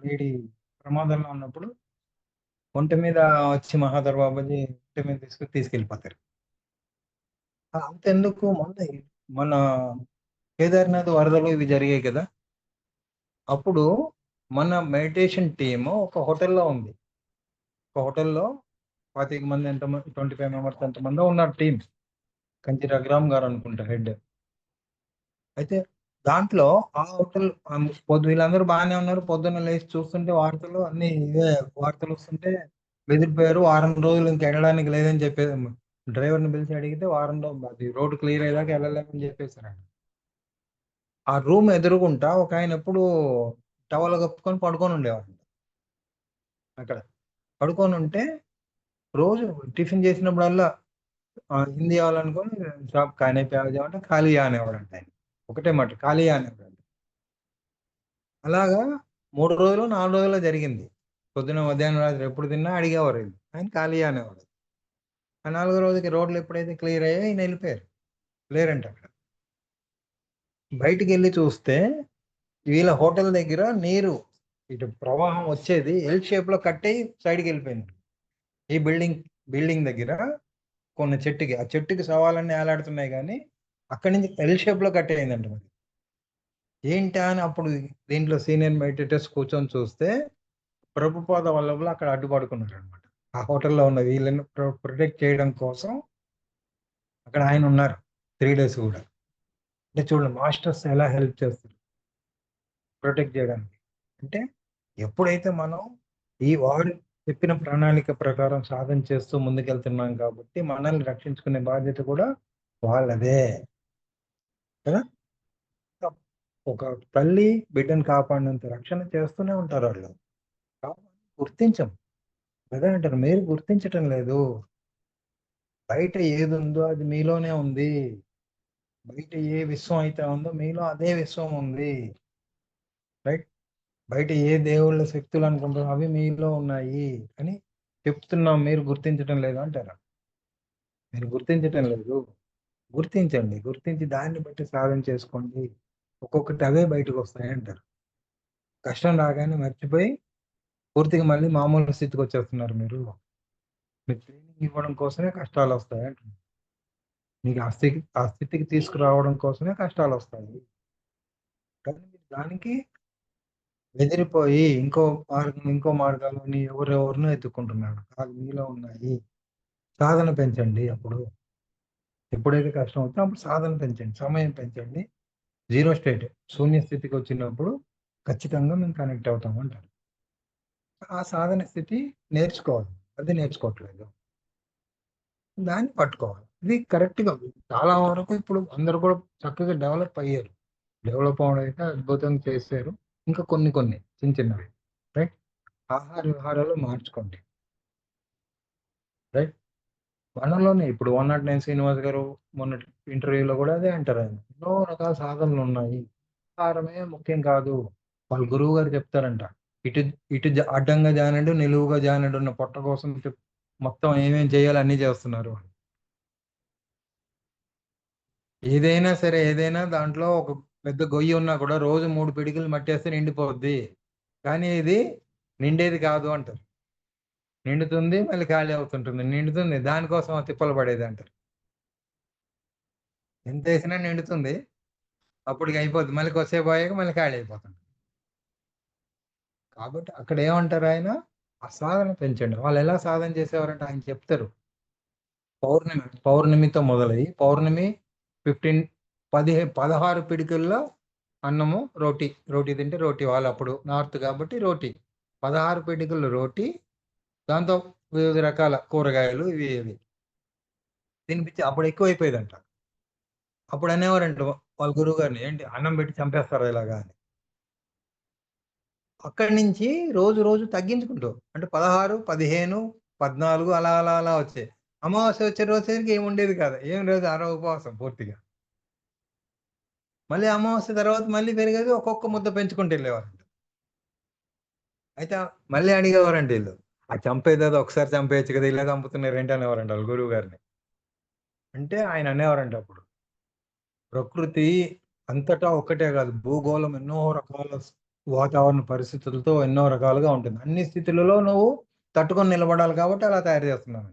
లేడీ ప్రమాదంలో ఉన్నప్పుడు ఒంటి మీద వచ్చి మహాధర్ బాబాజీ ఒంటి మీద తీసుకెళ్ళిపోతారు. అంతెందుకు, మన కేదార్నాథ్ వరదలు ఇవి జరిగాయి కదా, అప్పుడు మన మెడిటేషన్ టీమ్ ఒక హోటల్లో ఉంది. ఒక హోటల్లో 25 మంది, 25 మెంబర్స్ ఎంతమంది ఉన్నారు టీం. కంచి రఘురామ్ గారు అనుకుంటా హెడ్. అయితే దాంట్లో ఆ హోటల్ వీళ్ళందరూ బాగానే ఉన్నారు. పొద్దున్న లేచి చూస్తుంటే వార్తలు అన్ని ఇవే వార్తలు వస్తుంటే బెదిరిపోయారు. వారం రోజులు ఇంక వెళ్ళడానికి లేదని చెప్పేసి డ్రైవర్ని పిలిచి అడిగితే అది రోడ్డు క్లియర్ అయ్యేదాకా వెళ్ళలేమని చెప్పేశారండి. ఆ రూమ్ ఎదురుగుంటా ఒక ఆయన ఎప్పుడు టవల్ కప్పుకొని పడుకొని ఉండేవాడు. అక్కడ పడుకొని ఉంటే రోజు టిఫిన్ చేసినప్పుడల్లా హిందీ అవ్వాలనుకొని షాప్ ఖానే అంటే ఖాళీ అనేవాడు అంట ఆయన. ఒకటే మాట ఖాళీ అనేవాడు. అలాగా 3 రోజులు 4 రోజులు జరిగింది. పొద్దున మధ్యాహ్నం రాత్రి ఎప్పుడు తిన్నా అడిగేవారు వీళ్ళు, ఆయన ఖాళీ అనేవాడు. ఆ 4వ రోజుకి రోడ్లు ఎప్పుడైతే క్లియర్ అయ్యాయో ఈయన వెళ్ళిపోయారు, లేరంట అక్కడ. బయటికి వెళ్ళి చూస్తే వీళ్ళ హోటల్ దగ్గర నీరు ఇటు ప్రవాహం వచ్చేది ఎల్ షేప్ లో కట్ అయ్యి సైడ్కి వెళ్ళిపోయింది. ఈ బిల్డింగ్ దగ్గర కొన్ని చెట్టుకి, ఆ చెట్టుకి శవాలన్నీ ఏలాడుతున్నాయి కానీ అక్కడి నుంచి ఎల్ షేప్ లో కట్టేయిందంట. మరి ఏంటా అని అప్పుడు దీంట్లో సీనియర్ మెడిటేటర్స్ కూర్చొని చూస్తే ప్రభుపాద వల్లభులు అక్కడ అడ్డుపడుకున్నారు అనమాట. ఆ హోటల్లో ఉన్న వీళ్ళని ప్రొటెక్ట్ చేయడం కోసం అక్కడ ఆయన ఉన్నారు 3 days కూడా. అంటే చూడండి మాస్టర్స్ ఎలా హెల్ప్ చేస్తారు ప్రొటెక్ట్ చేయడానికి. అంటే ఎప్పుడైతే మనం ఈ వాడు చెప్పిన ప్రణాళిక ప్రకారం సాధన చేస్తూ ముందుకెళ్తున్నాం కాబట్టి మనల్ని రక్షించుకునే బాధ్యత కూడా వాళ్ళదే కదా. ఒక తల్లి బిడ్డను కాపాడినంత రక్షణ చేస్తూనే ఉంటారు వాళ్ళు. గుర్తించం కదా అంటారు, మీరు గుర్తించటం లేదు. బయట ఏది ఉందో అది మీలోనే ఉంది. బయట ఏ విశ్వం అయితే ఉందో మీలో అదే విశ్వం ఉంది. రైట్. బయట ఏ దేవుళ్ళ శక్తులు అనుకుంటారో అవి మీలో ఉన్నాయి అని చెప్తున్నాం, మీరు గుర్తించటం లేదు అంటారా. మీరు గుర్తించటం లేదు, గుర్తించండి. గుర్తించి దాన్ని బట్టి సాధన చేసుకోండి. ఒక్కొక్కటి అవే బయటకు వస్తాయి అంటారు. కష్టం రాగానే మర్చిపోయి పూర్తిగా మళ్ళీ మామూలు స్థితికి వచ్చేస్తున్నారు. మీరు ట్రైనింగ్ ఇవ్వడం కోసమే కష్టాలు వస్తాయి అంటున్నారు. మీకు ఆ స్థితికి తీసుకురావడం కోసమే కష్టాలు వస్తాయి. కానీ మీరు దానికి బెదిరిపోయి ఇంకో మార్గాలని ఎవరెవరినో ఎత్తుకుంటున్నాడు. కాదు, మీలో ఉన్నాయి. సాధన పెంచండి. అప్పుడు ఎప్పుడైతే కష్టం అవుతుందో అప్పుడు సాధన పెంచండి, సమయం పెంచండి. 0 స్టేట్ శూన్య స్థితికి వచ్చినప్పుడు ఖచ్చితంగా మేము కనెక్ట్ అవుతాం అంటారు. ఆ సాధన స్థితి నేర్చుకోవాలి, అది నేర్చుకోవట్లేదు. దాన్ని పట్టుకోవాలి. ఇది కరెక్ట్గా చాలా వరకు ఇప్పుడు అందరూ కూడా చక్కగా డెవలప్ అయ్యారు. డెవలప్ అవడం అయితే అద్భుతంగా చేశారు. ఇంకా కొన్ని చిన్న చిన్నవి. రైట్. ఆహార విహారాలు మార్చుకోండి. రైట్. మనలోనే ఇప్పుడు 109 శ్రీనివాస్ గారు మొన్న ఇంటర్వ్యూలో కూడా అదే అంటారు. ఆయన ఎన్నో రకాల సాధనలు ఉన్నాయి, ఆహారమే ముఖ్యం కాదు. వాళ్ళ గురువు గారు చెప్తారంట, ఇటు ఇటు అడ్డంగా జానడు, నిలువుగా జానడు ఉన్న పొట్ట కోసం మొత్తం ఏమేం చేయాలి అన్నీ చేస్తున్నారు. ఏదైనా సరే, ఏదైనా దాంట్లో ఒక పెద్ద గొయ్యి ఉన్నా కూడా రోజు 3 పిడికిలు మట్టేస్తే నిండిపోద్ది, కానీ ఇది నిండేది కాదు అంటారు. నిండుతుంది, మళ్ళీ ఖాళీ అవుతుంటుంది, నిండుతుంది, దానికోసం తిప్పలు పడేది అంటారు. ఎంత వేసినా నిండుతుంది, అప్పటికి అయిపోద్ది, మళ్ళీ కొద్దిసేపు అయ్యాక మళ్ళీ ఖాళీ అయిపోతుంది. కాబట్టి అక్కడ ఏమంటారు ఆయన, ఆ సాధన పెంచండి. వాళ్ళు ఎలా సాధన చేసేవారంటే ఆయన చెప్తారు. పౌర్ణమితో మొదలయ్యి పౌర్ణమి 16 పిడికిల్లో అన్నము, రోటీ తింటే రోటీ, వాళ్ళు అప్పుడు నార్త్ కాబట్టి రోటీ, 16 పిడికిళ్ళు రోటీ, దాంతో వివిధ రకాల కూరగాయలు ఇవి తినిపించి అప్పుడు ఎక్కువైపోయేదంట. అప్పుడు అనేవారంట వాళ్ళ గురువు గారిని, ఏంటి అన్నం పెట్టి చంపేస్తారా ఇలాగా అని. అక్కడి నుంచి రోజు రోజు తగ్గించుకుంటూ, అంటే 16, 15, 14 అలా అలా అలా వచ్చాయి. అమావాస్య వచ్చే రోజుకి ఏమి ఉండేది కాదు, ఏం లేదు, ఉపవాసం పూర్తిగా. మళ్ళీ అమావాస్య తర్వాత మళ్ళీ పెరిగేది, ఒక్కొక్క ముద్ద పెంచుకుంటూ వెళ్ళేవారంట. అయితే మళ్ళీ అడిగేవారంట వీళ్ళు, ఆ చంపేది ఒకసారి చంపేయచ్చు కదా, ఇలా చంపుతున్నారు ఏంటి అనేవారంట వాళ్ళ గురువు గారిని. అంటే ఆయన అనేవారంట, అప్పుడు ప్రకృతి అంతటా ఒక్కటే కాదు, భూగోళం ఎన్నో రకాల వాతావరణ పరిస్థితులతో ఎన్నో రకాలుగా ఉంటుంది. అన్ని స్థితులలో నువ్వు తట్టుకొని నిలబడాలి కాబట్టి అలా తయారు చేస్తున్నాను.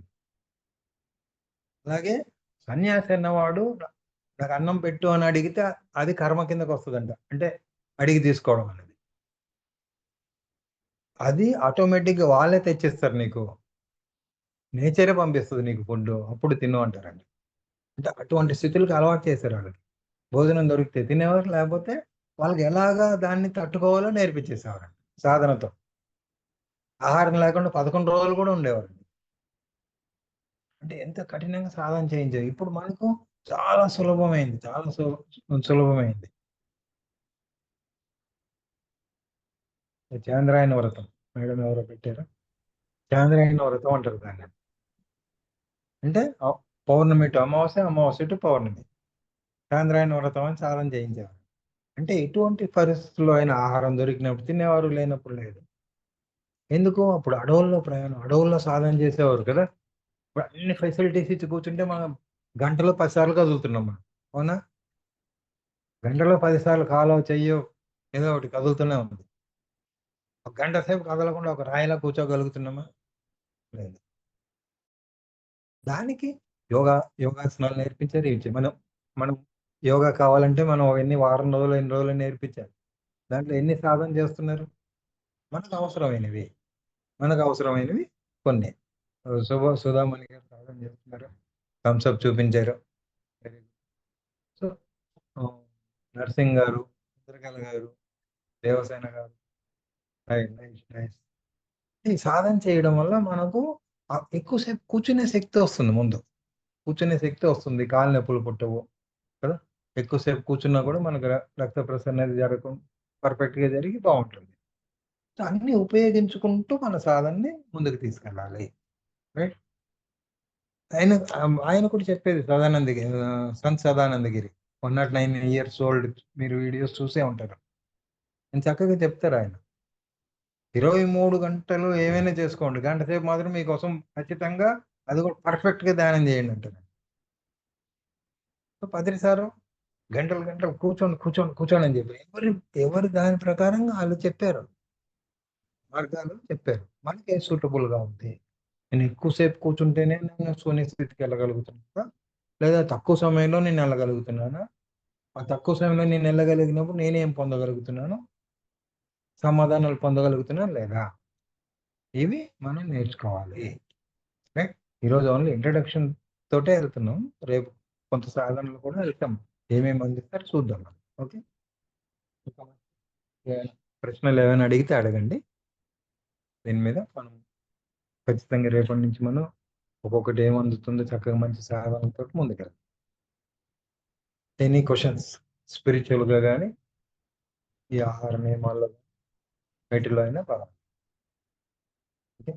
అలాగే సన్యాసి అన్నవాడు నాకు అన్నం పెట్టు అని అడిగితే అది కర్మ కిందకు వస్తుందంట, అంటే అడిగి తీసుకోవడం అనేది. అది ఆటోమేటిక్గా వాళ్ళే తెచ్చిస్తారు, నీకు నేచరే పంపిస్తుంది నీకు ఫుడ్, అప్పుడు తిను అంటారండి. అంటే అటువంటి స్థితులకు అలవాటు చేశారు వాళ్ళకి. భోజనం దొరికితే తినేవారు, లేకపోతే వాళ్ళకి ఎలాగా దాన్ని తట్టుకోవాలో నేర్పించేసేవారండి సాధనతో. ఆహారం లేకుండా 11 రోజులు కూడా ఉండేవారు. అంటే ఎంత కఠినంగా సాధన చేయించారు. ఇప్పుడు మనకు చాలా సులభమైంది, చాలా సులభమైంది. చాంద్రాయణ వ్రతం మేడం ఎవరో పెట్టారు, చాంద్రాయణ వ్రతం అంటారు దాన్ని. అంటే పౌర్ణమి టు అమావాస్య, అమావాస్య టు పౌర్ణమి, చాంద్రాయణ వ్రతం అని సాధన చేయించేవారు. అంటే ఎటువంటి పరిస్థితుల్లో అయినా ఆహారం దొరికినప్పుడు తినేవారు, లేనప్పుడు లేదు. ఎందుకు, అప్పుడు అడవుల్లో ప్రయాణం, అడవుల్లో సాధన చేసేవారు కదా. ఇప్పుడు అన్ని ఫెసిలిటీస్ ఇచ్చి కూర్చుంటే మనం గంటలో 10 సార్లు కదులుతున్నాం మనం, అవునా? గంటలో 10 సార్లు కాలో చెయ్యో ఏదో ఒకటి కదులుతూనే ఉంది. ఒక గంట సేపు కదలకుండా ఒక రాయిలా కూర్చోగలుగుతున్నామా? లేదు. దానికి యోగాసనాలు నేర్పించారు. ఇవి మనం యోగా కావాలంటే మనం ఎన్ని వారం రోజులు, ఎన్ని రోజులు నేర్పించాలి. దాంట్లో ఎన్ని సాధన చేస్తున్నారు? మనకు అవసరమైనవి కొన్ని. సుధామణి గారు సాధన చేస్తున్నారు, థమ్స్అప్ చూపించారు. సో నర్సింగ్ గారు, చంద్రకళ గారు, దేవసేన గారు, నైస్. ఈ సాధన చేయడం వల్ల మనకు ఎక్కువసేపు కూర్చునే శక్తి వస్తుంది. ముందు కూర్చునే శక్తి వస్తుంది, కాలు నొప్పులు పుట్టవు కదా. ఎక్కువసేపు కూర్చున్నా కూడా మనకు రక్త ప్రసరణ అనేది జరగకుండా పర్ఫెక్ట్గా జరిగి బాగుంటుంది. సో అన్ని ఉపయోగించుకుంటూ మన సాధనని ముందుకు తీసుకెళ్ళాలి. రైట్. ఆయన కూడా చెప్పేది సంత్ సదానందగిరి 109 years old. మీరు వీడియోస్ చూసే ఉంటారు. నేను చక్కగా చెప్తారు ఆయన. 23 గంటలు ఏమైనా చేసుకోండి, గంట సేపు మాత్రం మీకోసం ఖచ్చితంగా అది కూడా పర్ఫెక్ట్గా ధ్యానం చేయండి అంటారు. సో 10 సార్లు గంటలు కూర్చోండి అని చెప్పి ఎవరు దాని ప్రకారంగా వాళ్ళు చెప్పారు, మార్గాలు చెప్పారు. మనకి సూటబుల్గా ఉంది. నేను ఎక్కువసేపు కూర్చుంటేనే నేను శూన్య స్థితికి వెళ్ళగలుగుతున్నా, లేదా తక్కువ సమయంలో నేను వెళ్ళగలుగుతున్నానా? ఆ తక్కువ సమయంలో నేను వెళ్ళగలిగినప్పుడు నేనేం పొందగలుగుతున్నాను, సమాధానాలు పొందగలుగుతున్నాను లేదా? ఇవి మనం నేర్చుకోవాలి. రైట్. ఈరోజు ఓన్లీ ఇంట్రడక్షన్ తోటే వెళ్తున్నాం. రేపు కొంత సాధనలు కూడా వెళ్తాం. ఏమేమి అందిస్తారు చూద్దాం. ఓకే. ప్రశ్నలు ఏమైనా అడిగితే అడగండి. దీని మీద మనం ఖచ్చితంగా రేపటి నుంచి మనం ఒక్కొక్కటి ఏమందుతుందో చక్కగా మంచి సాధనతో ముందుకెళ్తాం. ఎనీ క్వశ్చన్స్ స్పిరిచువల్గా కానీ ఈ ఆహార నియమాల్లో వీటిలో అయినా పర్వాలేదు. ఓకే.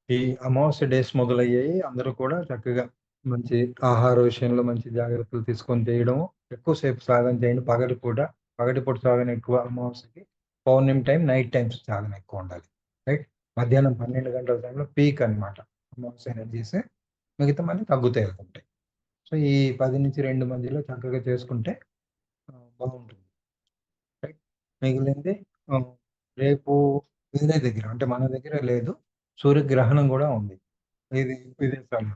ఈ అమావాస్య డేస్ మొదలయ్యాయి. అందరూ కూడా చక్కగా మంచి ఆహార విషయంలో మంచి జాగ్రత్తలు తీసుకొని చేయడము, ఎక్కువసేపు సాధన చేయండి. పగటిపూట సాధన ఎక్కువ అమావాస్యకి, పౌర్ణమి టైం, నైట్ టైమ్స్ సాధన ఎక్కువ ఉండాలి. రైట్. మధ్యాహ్నం 12 గంటల టైంలో పీక్ అనమాట అమావాస్య ఎనర్జీస్, మిగతా మళ్ళీ తగ్గుతాయి ఉంటాయి. సో ఈ 10 నుంచి 2 మధ్యలో చక్కగా చేసుకుంటే బాగుంటుంది. రైట్. మిగిలింది రేపు వేరే దగ్గర, అంటే మన దగ్గర లేదు, సూర్యగ్రహణం కూడా ఉంది. ఇది విదేశాల్లో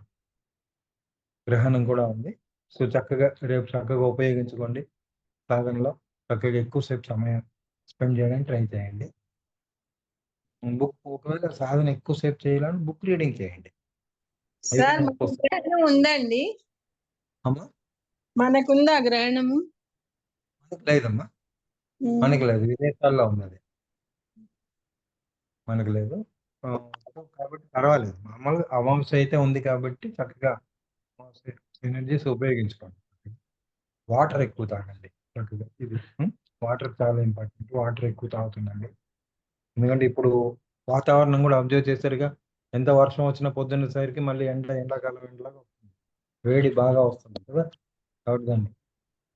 గ్రహణం కూడా ఉంది. సో రేపు చక్కగా ఉపయోగించుకోండి. సాధనలో చక్కగా ఎక్కువసేపు సమయం స్పెండ్ చేయడానికి ట్రై చేయండి. ఒకవేళ సాధన ఎక్కువసేపు చేయాలని బుక్ రీడింగ్ చేయండి.
సార్ గ్రహణం ఉందండి?
అమ్మా
మనకుందా గ్రహణము?
మనకు లేదమ్మా, మనకి లేదు, విదేశాల్లో ఉన్నది, మనకు లేదు. కాబట్టి పర్వాలేదు. మామూలుగా అమావాస్య అయితే ఉంది కాబట్టి చక్కగా ఎనర్జీస్ ఉపయోగించుకోండి. వాటర్ ఎక్కువ తాగండి చక్కగా. ఇది వాటర్ చాలా ఇంపార్టెంట్. వాటర్ ఎక్కువ తాగుతుందండి. ఎందుకంటే ఇప్పుడు వాతావరణం కూడా అబ్జర్వ్ చేశారుగా, ఎంత వర్షం వచ్చినా పొద్దున్నసరికి మళ్ళీ ఎండాకాలం ఎండలాగా వస్తుంది, వేడి బాగా వస్తుంది కదా. కాబట్టి దాన్ని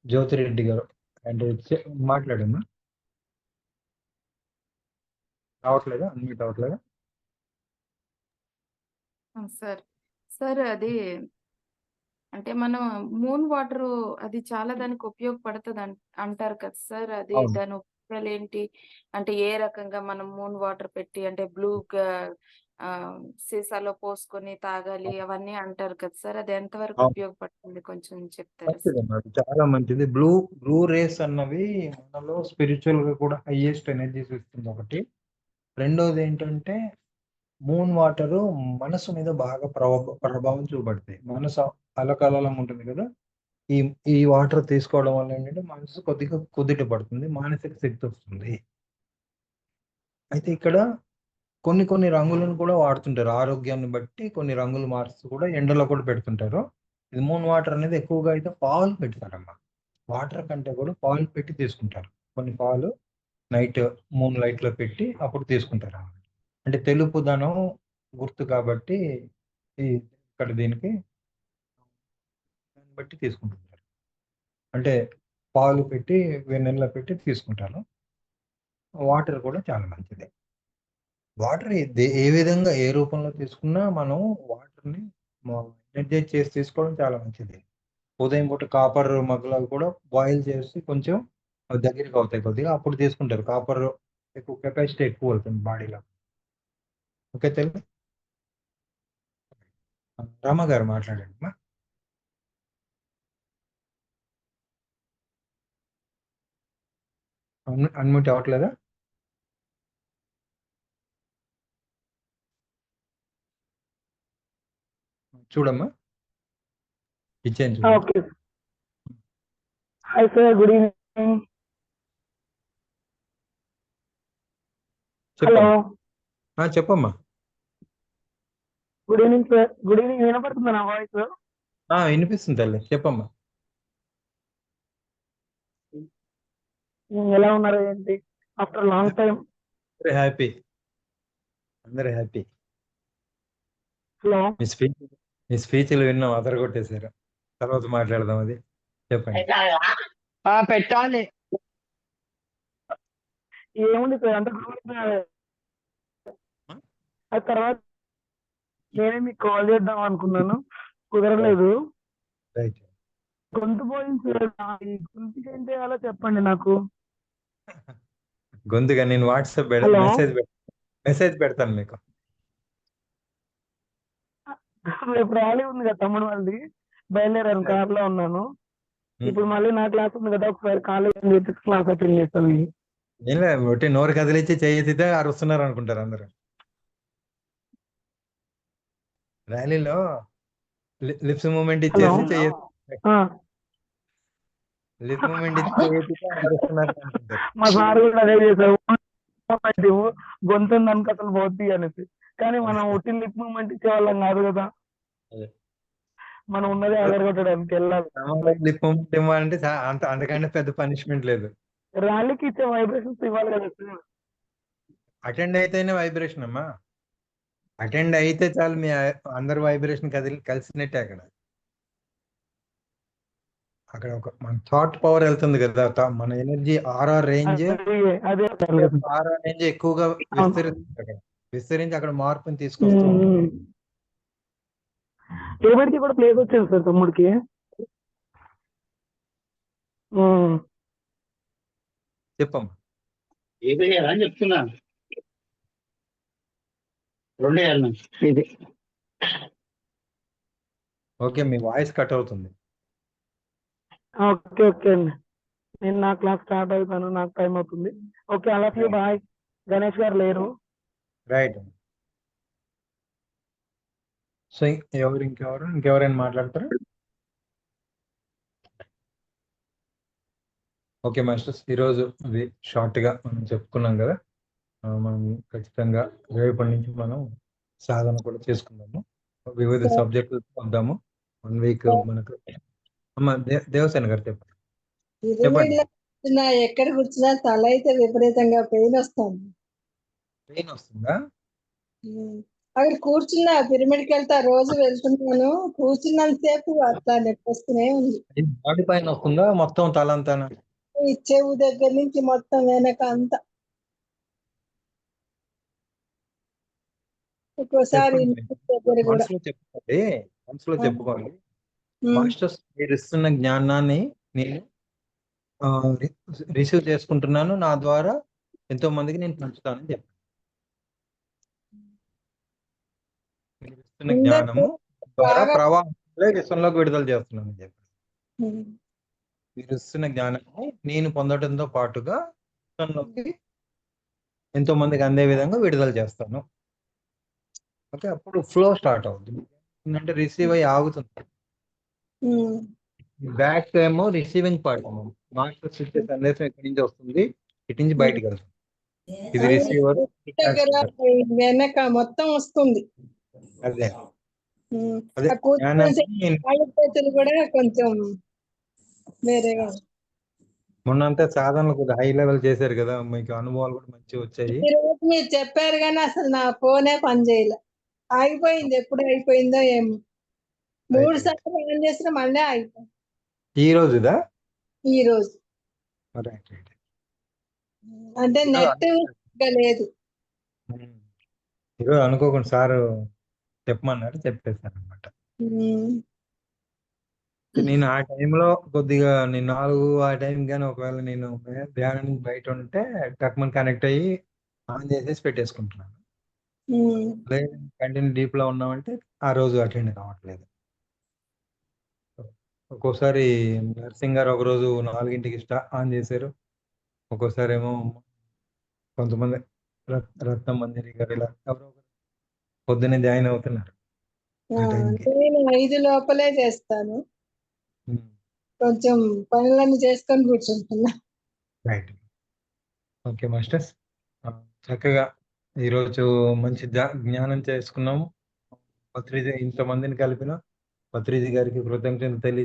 జ్యోతిరెడ్డి గారు అంటే మాట్లాడమ్మా. రావట్లేదా? అన్మ్యూట్ అవ్వట్లేదా?
సార్ అది అంటే మనం మూన్ వాటర్ అది చాలా దానికి ఉపయోగపడుతుంది అంటారు కదా సార్. అది
అవును.
దాని ఉపయోగాలు ఏంటి? అంటే ఏ రకంగా మనం మూన్ వాటర్ పెట్టి అంటే బ్లూగా సీసాలో పోసుకొని తాగాలి అవన్నీ అంటారు కదా సార్. అది ఎంతవరకు
అవును.
ఉపయోగపడుతుంది కొంచెం చెప్తారా సార్?
మంచిదమ్మా, అది చాలా మంచిది. బ్లూ రేస్ అన్నవి మనలో స్పిరిచువల్ గా కూడా హైయెస్ట్ ఎనర్జీస్ ఇస్తుంది ఒకటి. రెండోది ఏంటంటే మూన్ వాటర్ మనసు మీద బాగా ప్రభావం చూపడతాయి. మనసు అలకలలం ఉంటుంది కదా. ఈ వాటర్ తీసుకోవడం వల్ల ఏంటంటే మనసు కొద్దిగా కుదుట పడుతుంది, మానసిక శక్తి వస్తుంది. అయితే ఇక్కడ కొన్ని రంగులను కూడా వాడుతుంటారు. ఆరోగ్యాన్ని బట్టి కొన్ని రంగులు మారుస్తూ కూడా ఎండలో కూడా పెడుతుంటారు. ఇది మూన్ వాటర్ అనేది ఎక్కువగా అయితే పాలు పెడతారమ్మా. వాటర్ కంటే కూడా పాలు పెట్టి తీసుకుంటారు. కొన్ని పాలు నైట్ మూన్ లైట్ లో పెట్టి అప్పుడు తీసుకుంటారు. అంటే తెలుపుదనం గుర్తు కాబట్టి ఇక్కడ దీనికి దాన్ని బట్టి తీసుకుంటుంటారు. అంటే పాలు పెట్టి వెన్నెల్లో పెట్టి తీసుకుంటారు. వాటర్ కూడా చాలా మంచిది. వాటర్ ఏ విధంగా ఏ రూపంలో తీసుకున్నా మనం వాటర్ని ఎనర్జైజ్ చేసి తీసుకోవడం చాలా మంచిది. ఉదయం పూట కాపర్ మగ్గులో కూడా బాయిల్ చేసి కొంచెం దగ్గరికి అవుతాయి కొద్దిగా, అప్పుడు తీసుకుంటారు. కాపర్ ఎక్కువ కెపాసిటీ ఎక్కువ అవుతుంది బాడీలో. ఓకే తెలుగు. రామ గారు మాట్లాడండి అమ్మా. అన్మ్యూట్ అవ్వట్లేదా? చూడమ్మా, ఇచ్చేయండి చూడండి.
Okay. Hi sir, good evening. Hello,
చెప్పమ్మా. చెప్పమ్మా.
Good evening sir. Good evening, వినపడుతుందా నా వాయిస్?
వినిపిస్తుంది తల్లి, చెప్పమ్మా.
ఎలా ఉన్నారు ఏంటి ఆఫ్టర్ లాంగ్ టైం?
అందరూ హ్యాపీ, అందరూ హ్యాపీ.
హలో,
మీ స్పీచ్లు విన్నాం, అదరగొట్టేశారు. తర్వాత మాట్లాడదాం, అది చెప్పండి.
పెట్టాలి. ఏముంది సార్, అంత ఆ తర్వాత నేనే మీకు కాల్ చేద్దాం అనుకున్నాను, కుదరలేదు.
రైట్.
గొంతు పోయింది సార్. ఈ గొంతుకి ఏం చేయాలో చెప్పండి నాకు.
గొంతుగా నేను వాట్సాప్
హలో,
మెసేజ్ పెడతాను మీకు.
రేపు ర్యాలీ ఉంది కదా తమ్ముడు వాళ్ళది, బయలుదేరాను, కార్లో ఉన్నాను. ఇప్పుడు మళ్ళీ నా క్లాస్ ఉంది కదా, ఒకసారి కాలేజ్ క్లాస్ అటెండ్ చేస్తాను.
ఏం లేదు, ఒకటి నోరు కదిలిచ్చి చేయెత్తితే అరుస్తున్నారు అనుకుంటారు అందరు. ర్యాలీలో లిప్స్ మూమెంట్ ఇచ్చేసి లిప్ మూమెంట్ ఇచ్చి చేయెత్తితే అరుస్తున్నారు అనుకుంటారు.
మా సార్ కూడా అదే చేశారు, గొంతు దానికి అసలు పోద్ది అనేసి. కానీ మనం ఒట్టి లిప్ మూమెంట్ ఇచ్చే వాళ్ళం కాదు కదా, మనం ఉన్నది అదరగొట్టడానికి వెళ్ళాలి.
లిప్ మూమెంట్ ఇవ్వాలంటే అంతకంటే పెద్ద పనిష్మెంట్ లేదు.
ర్యాలీకి ఇచ్చే వైబ్రేషన్స్ ఇవ్వాలి కదా సార్.
అటెండ్ అయితేనే వైబ్రేషన్ అమ్మా, అటెండ్ అయితే చాలు, మీ అందరు వైబ్రేషన్ కలిసినట్టే. అక్కడ ఒక మన థాట్ పవర్ వెళ్తుంది కదా, మన ఎనర్జీ ఆర్ఆ రేంజ్ ఎక్కువగా విస్తరించి అక్కడ మార్పుని తీసుకొస్తూ ఉంటుంది.
ఎవరికి కూడా ప్లేస్ వచ్చింది సార్ తమ్ముడికి.
చెప్పమ్మా.
ఏదయ్యారా చెప్తున్నా, ఇది
ఓకే, మీ వాయిస్ కట్ అవుతుంది.
ఓకే ఓకే అండి, నేను నా క్లాస్ స్టార్ట్ అవుతాను, నాకు టైం అవుతుంది. Okay, I love you, bye. Ganesh గారు లేరు.
రైట్. సో ఇంకెవరైనా మాట్లాడతారా? ఓకే మాస్టర్స్, ఈరోజు ఇది షార్ట్గా మనం చెప్పుకున్నాం కదా, మనం ఖచ్చితంగా రేపటి నుంచి మనం సాధన కూడా చేసుకుందాము, వివిధ సబ్జెక్టులు వద్దాము. 1 వీక్ మనకు. అమ్మ దేవసేన గారు చెప్పండి.
ఎక్కడ కూర్చున్నా తల అయితే విపరీతంగా పెయిన్ వస్తుంది.
పెయిన్ వస్తుందా?
అక్కడ కూర్చున్నా, పిరమిడ్కి వెళ్తా, రోజు వెళ్తున్నాను, కూర్చున్నంత సేపు అట్లా నొప్పి వస్తూనే ఉంది.
బాడీ పైన వస్తుందా మొత్తం తలంతా?
ఈ చెవు దగ్గర నుంచి మొత్తం వెనక అంతా. ఒక్కోసారి
మనసులో చెప్పుకోండి, మాస్టర్స్ మీరు ఇస్తున్న జ్ఞానాన్ని నేను రిసీవ్ చేసుకుంటున్నాను, నా ద్వారా ఎంతో మందికి నేను పంచుతానని చెప్పండి. మీరు ఇస్తున్న జ్ఞానము ద్వారా ప్రవాహంలో విశ్వంలోకి విడుదల చేస్తున్నానని చెప్పండి. మీరు ఇస్తున్న జ్ఞానాన్ని నేను పొందడంతో పాటుగా విశ్వంలోకి ఎంతో మందికి అందే విధంగా విడుదల చేస్తాను. ఓకే, అప్పుడు ఫ్లో స్టార్ట్ అవుతుంది. ఏంటంటే రిసీవ్ అయ్యి ఆగుతుంది. బ్యాక్ ఏమో రిసీవింగ్ పార్ట్. మాస్టర్స్ ఇచ్చే సందేశం ఎక్కడి నుంచి వస్తుంది, ఇటు నుంచి బయటకు వెళ్తుంది. ఇది రిసీవర్
వెనక మొత్తం వస్తుంది.
అదే
చేతులు కూడా కొంచెం వేరేగా.
మొన్నంతా సాధనలు కొద్దిగా హై లెవెల్ చేశారు కదా, మీకు అనుభవాలు కూడా మంచిగా వచ్చాయి.
ఈ రోజు మీరు చెప్పారు కానీ అసలు నా ఫోనే పనిచేయలే, ఆగిపోయింది. ఎప్పుడు అయిపోయిందో ఏమో, 3 సార్లు ఆన్ చేసిన మళ్ళీ ఆగిపోయింది.
ఈ రోజుదా?
ఈ రోజు అంటే నెట్ లేదు.
ఈరోజు అనుకోకుండా సార్ చెప్పమన్నారు, చెప్పేశాను అనమాట. నేను ఆ టైంలో కొద్దిగా నేను 4 ఆ టైం కానీ ఒకవేళ నేను ధ్యానం నుంచి బయట ఉంటే టక్మన్ కనెక్ట్ అయ్యి ఆన్ చేసేసి పెట్టేసుకుంటున్నాను. కంటిన్యూ డీప్ లో ఉన్నామంటే ఆ రోజు అటెండ్ కావట్లేదు. ఒక్కోసారి నర్సింగ్ గారు ఒకరోజు 4ంటికి ఆన్ చేశారు, ఒక్కోసారి ఏమో కొంతమంది రత్నం మంజరి గారు ఇలా ఎవరో ఒకరు పొద్దున్నే జాయిన్ అవుతున్నారు. ఆ టైంకి
నేను 5 లోపలే చేస్తాను.
ఉమ్,
కొంచెం పనులన్నీ చేసుకొని కూర్చుంటున్నా.
రైట్. ఓకే మాస్టర్స్, చక్కగా ఈరోజు మంచి జ్ఞానం చేసుకున్నాము. పత్రిజీ ఇంతమందిని కలిపిన పత్రిజీ గారికి కృతజ్ఞతలు తెలియజేస్తున్నాను.